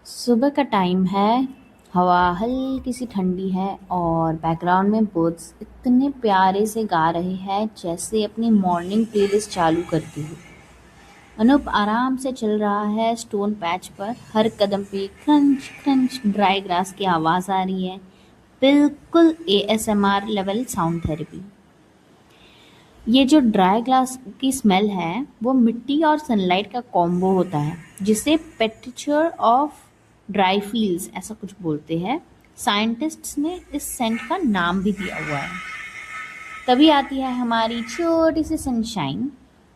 सुबह का टाइम है, हवा हल्की सी ठंडी है और बैकग्राउंड में बर्ड्स इतने प्यारे से गा रहे हैं जैसे अपनी मॉर्निंग प्लेलिस्ट चालू करती हो। अनूप आराम से चल रहा है स्टोन पैच पर, हर कदम पे क्रंच क्रंच ड्राई ग्रास की आवाज आ रही है। बिल्कुल एएसएमआर लेवल साउंड थेरेपी। ये जो ड्राई ग्लास की स्मेल है वो मिट्टी और सनलाइट का कॉम्बो होता है जिसे पेटिचर ऑफ ड्राई फील्ड्स ऐसा कुछ बोलते हैं। साइंटिस्ट्स ने इस सेंट का नाम भी दिया हुआ है। तभी आती है हमारी छोटी सी सनशाइन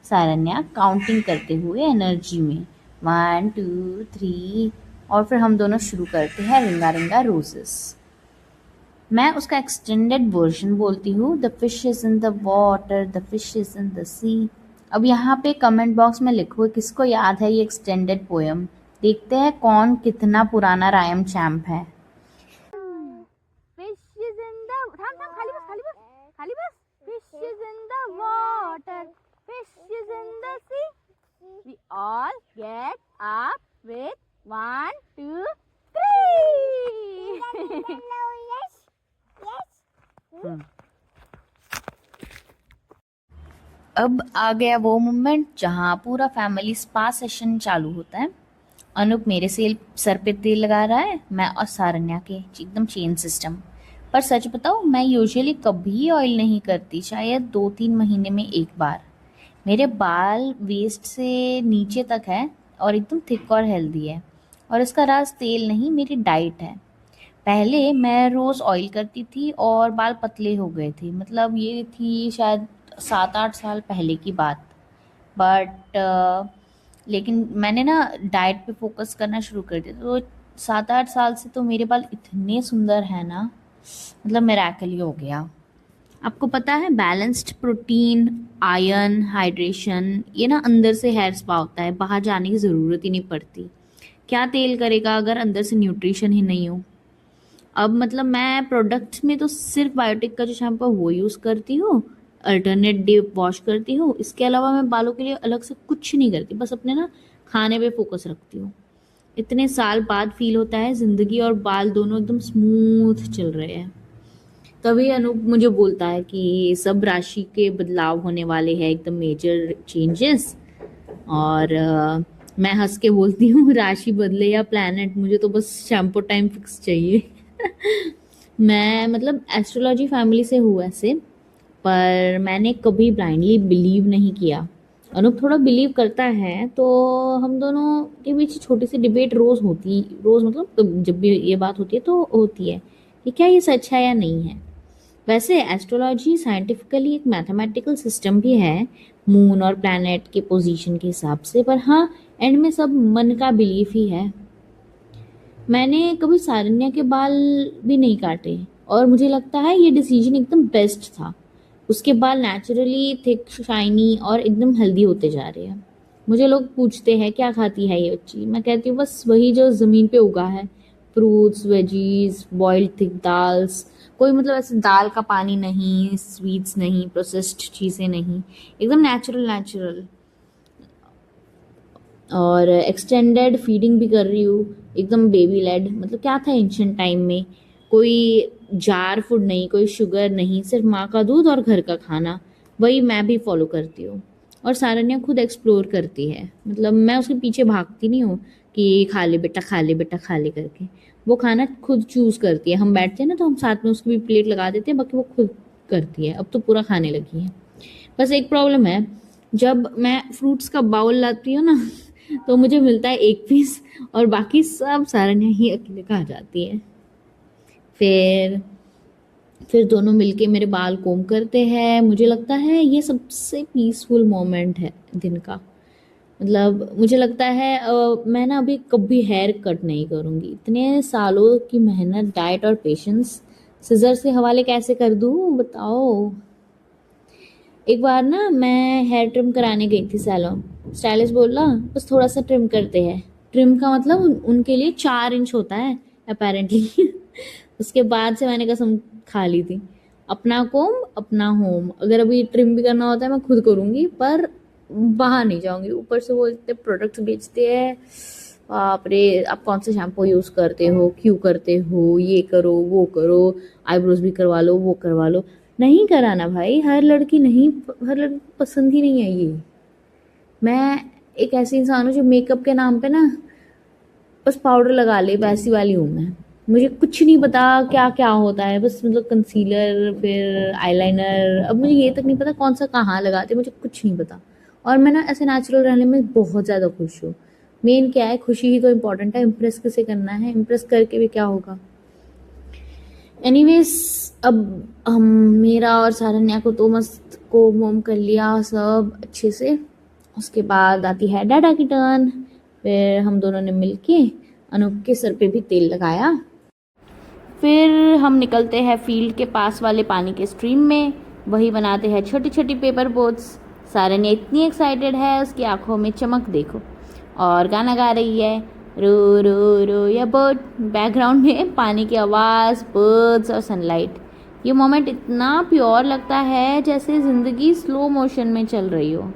सारन्या काउंटिंग करते हुए एनर्जी में 1 2 3 और फिर हम दोनों शुरू करते हैं रिंगा रिंगा रोजेस। मैं उसका एक्सटेंडेड वर्जन बोलती हूँ, the fish is in the water, the fish is in the sea. अब यहाँ पे कमेंट बॉक्स में लिखो किसको याद है ये एक्सटेंडेड पोएम। देखते हैं कौन कितना पुराना रायम चैम्प है। Fish is in the थाम थाम खाली बस Fish is in the water, fish is in the sea. We all get up with 1 2 3. अब आ गया वो मोमेंट जहाँ पूरा फैमिली स्पा सेशन चालू होता है। अनूप मेरे से सर पे तेल लगा रहा है, मैं और सारन्या के एकदम चेन सिस्टम। पर सच बताओ मैं यूजुअली कभी ऑयल नहीं करती, शायद 2 3 महीने में एक बार। मेरे बाल वेस्ट से नीचे तक है और एकदम थिक और हेल्दी है। और इसका राज तेल नहीं, मेरी डाइट है। पहले मैं रोज़ ऑयल करती थी और बाल पतले हो गए थे, मतलब ये थी शायद 7 8 साल पहले की बात। बट लेकिन मैंने ना डाइट पे फोकस करना शुरू कर दिया, तो 7 8 साल से तो मेरे बाल इतने सुंदर हैं ना, मतलब मिरेकल ही हो गया। आपको पता है बैलेंस्ड प्रोटीन, आयरन, हाइड्रेशन, ये ना अंदर से हेयर स्पा होता है, बाहर जाने की ज़रूरत ही नहीं पड़ती। क्या तेल करेगा अगर अंदर से न्यूट्रिशन ही नहीं हो। अब मतलब मैं प्रोडक्ट्स में तो सिर्फ बायोटिक का जो शैम्पू है वो यूज़ करती हूँ, अल्टरनेट डे वॉश करती हूँ। इसके अलावा मैं बालों के लिए अलग से कुछ नहीं करती, बस अपने ना खाने पे फोकस रखती हूँ। इतने साल बाद फील होता है ज़िंदगी और बाल दोनों एकदम स्मूथ चल रहे हैं। तभी अनूप मुझे बोलता है कि सब राशि के बदलाव होने वाले हैं, एकदम मेजर चेंजेस। और मैं हंस के बोलती हूँ राशि बदले या प्लैनेट, मुझे तो बस शैम्पू टाइम फिक्स चाहिए। मैं मतलब एस्ट्रोलॉजी फैमिली से हूँ ऐसे, पर मैंने कभी ब्लाइंडली बिलीव नहीं किया। अनूप थोड़ा बिलीव करता है, तो हम दोनों के बीच छोटी सी डिबेट रोज मतलब जब भी ये बात होती है तो होती है कि क्या ये सच है या नहीं है। वैसे एस्ट्रोलॉजी साइंटिफिकली एक मैथमेटिकल सिस्टम भी है, मून और प्लैनेट के पोजीशन के हिसाब से, पर हाँ एंड में सब मन का बिलीफ ही है। मैंने कभी सारन्या के बाल भी नहीं काटे और मुझे लगता है ये डिसीजन एकदम बेस्ट था। उसके बाल नेचुरली थिक, शाइनी और एकदम हेल्दी होते जा रहे हैं। मुझे लोग पूछते हैं क्या खाती है ये बच्ची, मैं कहती हूँ बस वही जो ज़मीन पे उगा है, fruits, veggies, boiled thick dals. कोई मतलब ऐसे दाल का पानी नहीं, स्वीट्स नहीं, प्रोसेस्ड चीज़ें नहीं, एकदम नेचुरल नेचुरल। और एक्सटेंडेड फीडिंग भी कर रही हूँ, एकदम बेबी लेड। मतलब क्या था एंशियंट टाइम में, कोई जार फूड नहीं, कोई शुगर नहीं, सिर्फ माँ का दूध और घर का खाना। वही मैं भी फॉलो करती हूँ। और सारन्या खुद एक्सप्लोर करती है, मतलब मैं उसके पीछे भागती नहीं हूँ कि खा ले बेटा खा ले बेटा खा ले करके। वो खाना खुद चूज करती है, हम बैठते हैं ना तो हम साथ में उसकी भी प्लेट लगा देते हैं, बाकी वो खुद करती है। अब तो पूरा खाने लगी है। बस एक प्रॉब्लम है, जब मैं फ्रूट्स का बाउल लाती हूँ ना तो मुझे मिलता है एक पीस और बाकी सब सारन्या ही अकेले खा जाती है। फिर फिर दोनों मिलके मेरे बाल कोम करते हैं। मुझे लगता है ये सबसे पीसफुल मोमेंट है दिन का। मतलब मुझे लगता है मैं ना अभी कभी हेयर कट नहीं करूँगी, इतने सालों की मेहनत, डाइट और पेशेंस सिजर के हवाले कैसे कर दूँ बताओ। एक बार ना मैं हेयर ट्रिम कराने गई थी सैलून। स्टाइलिस्ट बोला बस थोड़ा सा ट्रिम करते हैं। ट्रिम का मतलब उनके लिए 4 इंच होता है अपेरेंटली। उसके बाद से मैंने कसम खा ली थी, अपना कोम अपना होम। अगर अभी ट्रिम भी करना होता है मैं खुद करूँगी, पर बाहर नहीं जाऊँगी। ऊपर से वो इतने प्रोडक्ट्स बेचते हैं, बाप रे, आप कौन सा शैम्पू यूज़ करते हो, क्यों करते हो, ये करो वो करो, आईब्रोज भी करवा लो, वो करवा लो। नहीं कराना भाई, हर लड़की को पसंद ही नहीं है ये। मैं एक ऐसी इंसान हूँ जो मेकअप के नाम पे ना बस पाउडर लगा ले, वैसी वाली हूँ मैं। मुझे कुछ नहीं पता क्या क्या होता है, बस मतलब कंसीलर, फिर आईलाइनर, अब मुझे ये तक नहीं पता कौन सा कहाँ लगाते, मुझे कुछ नहीं पता। और मैं ना ऐसे नेचुरल रहने में बहुत ज़्यादा खुश हूँ। मेन क्या है, खुशी ही तो इम्पोर्टेंट है, इम्प्रेस किसे करना है, इम्प्रेस करके भी क्या होगा। एनीवेज, अब हम मेरा और सारन्या को तो मस्त को मोम कर लिया सब अच्छे से। उसके बाद आती है डाडा की टर्न। फिर हम दोनों ने मिलके अनूप के सर पे भी तेल लगाया। फिर हम निकलते हैं फील्ड के पास वाले पानी के स्ट्रीम में, वही बनाते हैं छोटी छोटी पेपर बोट्स। सारन्या इतनी एक्साइटेड है, उसकी आंखों में चमक देखो, और गाना गा रही है, रो रो रो या बोट। बैकग्राउंड में पानी की आवाज़, बर्ड्स और सनलाइट। ये मोमेंट इतना प्योर लगता है जैसे ज़िंदगी स्लो मोशन में चल रही हो।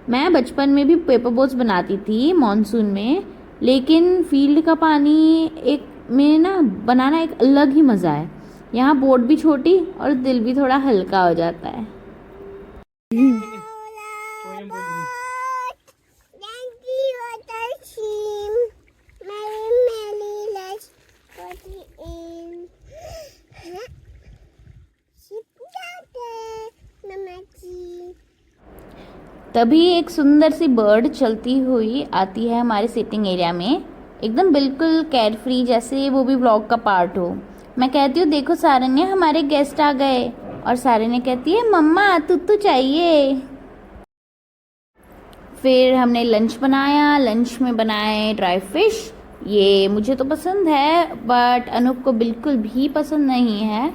मैं बचपन में भी पेपर बोट्स बनाती थी मॉनसून में, लेकिन फील्ड का पानी एक में ना बनाना एक अलग ही मज़ा है। यहाँ बोट भी छोटी और दिल भी थोड़ा हल्का हो जाता है। तभी एक सुंदर सी बर्ड चलती हुई आती है हमारे सिटिंग एरिया में, एकदम बिल्कुल केयर फ्री, जैसे वो भी व्लॉग का पार्ट हो। मैं कहती हूँ, देखो सारन्या, हमारे गेस्ट आ गए। और सारन्या कहती है, मम्मा तुत्तू चाहिए। फिर हमने लंच बनाया। लंच में बनाए ड्राई फिश। ये मुझे तो पसंद है, बट अनूप को बिल्कुल भी पसंद नहीं है,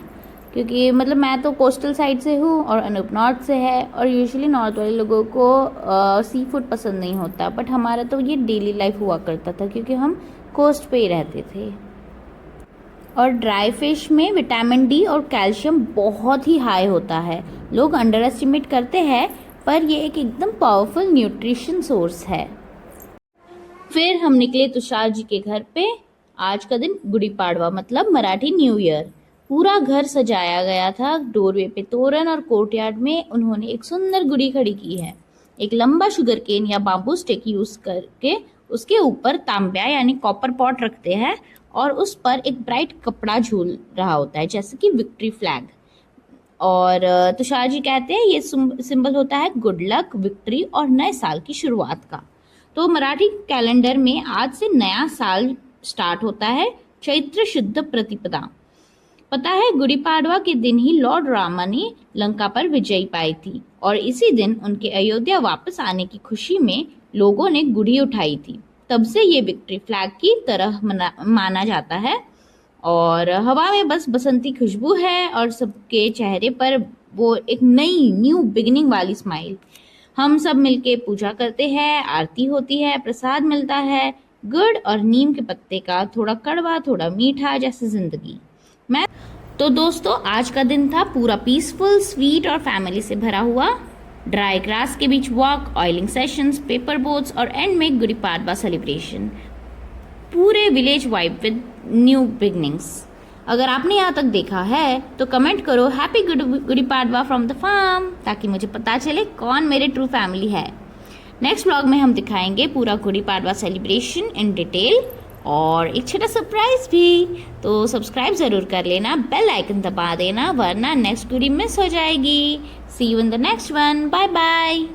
क्योंकि मतलब मैं तो कोस्टल साइड से हूँ और अनूप नॉर्थ से है, और यूजुअली नॉर्थ वाले लोगों को सी फूड पसंद नहीं होता। बट हमारा तो ये डेली लाइफ हुआ करता था, क्योंकि हम कोस्ट पे ही रहते थे। और ड्राई फिश में विटामिन डी और कैल्शियम बहुत ही हाई होता है। लोग अंडर एस्टिमेट करते हैं, पर ये एक एकदम पावरफुल न्यूट्रिशन सोर्स है। फिर हम निकले तुषार जी के घर पे। आज का दिन गुड़ी पाड़वा, मतलब मराठी न्यू ईयर। पूरा घर सजाया गया था। डोरवे पे तोरण और कोर्टयार्ड में उन्होंने एक सुंदर गुड़ी खड़ी की है। एक लंबा शुगर केन या बाम्बू स्टिक यूज करके उसके ऊपर तांब्या यानी कॉपर पॉट रखते हैं, और उस पर एक ब्राइट कपड़ा झूल रहा होता है, जैसे कि विक्ट्री फ्लैग। और तुषार जी कहते हैं ये सिंबल होता है गुड लक, विक्ट्री और नए साल की शुरुआत का। तो मराठी कैलेंडर में आज से नया साल स्टार्ट होता है, चैत्र शुद्ध प्रतिपदा। पता है, गुड़ी पाड़वा के दिन ही लॉर्ड रामा ने लंका पर विजय पाई थी, और इसी दिन उनके अयोध्या वापस आने की खुशी में लोगों ने गुड़ी उठाई थी। तब से ये विक्ट्री फ्लैग की तरह माना जाता है। और हवा में बस बसंती खुशबू है, और सबके चेहरे पर वो एक नई न्यू बिगिनिंग वाली स्माइल। हम सब मिलके पूजा करते हैं, आरती होती है, प्रसाद मिलता है, गुड़ और नीम के पत्ते का, थोड़ा कड़वा थोड़ा मीठा, जैसे जिंदगी। तो दोस्तों, आज का दिन था पूरा पीसफुल, स्वीट और फैमिली से भरा हुआ। ड्राई ग्रास के बीच walk, oiling sessions, paper boats और एंड में गुड़ी पाड़वा सेलिब्रेशन। पूरे village vibe with new beginnings. अगर आपने यहाँ तक देखा है तो कमेंट करो happy Gudi Padwa from the farm, ताकि मुझे पता चले कौन मेरे ट्रू फैमिली है। नेक्स्ट व्लॉग में हम दिखाएंगे पूरा Gudi Padwa celebration in detail, और एक छोटा सरप्राइज भी। तो सब्सक्राइब ज़रूर कर लेना, बेल आइकन दबा देना, वरना नेक्स्ट गुड़ी मिस हो जाएगी। See you in the next one. Bye bye.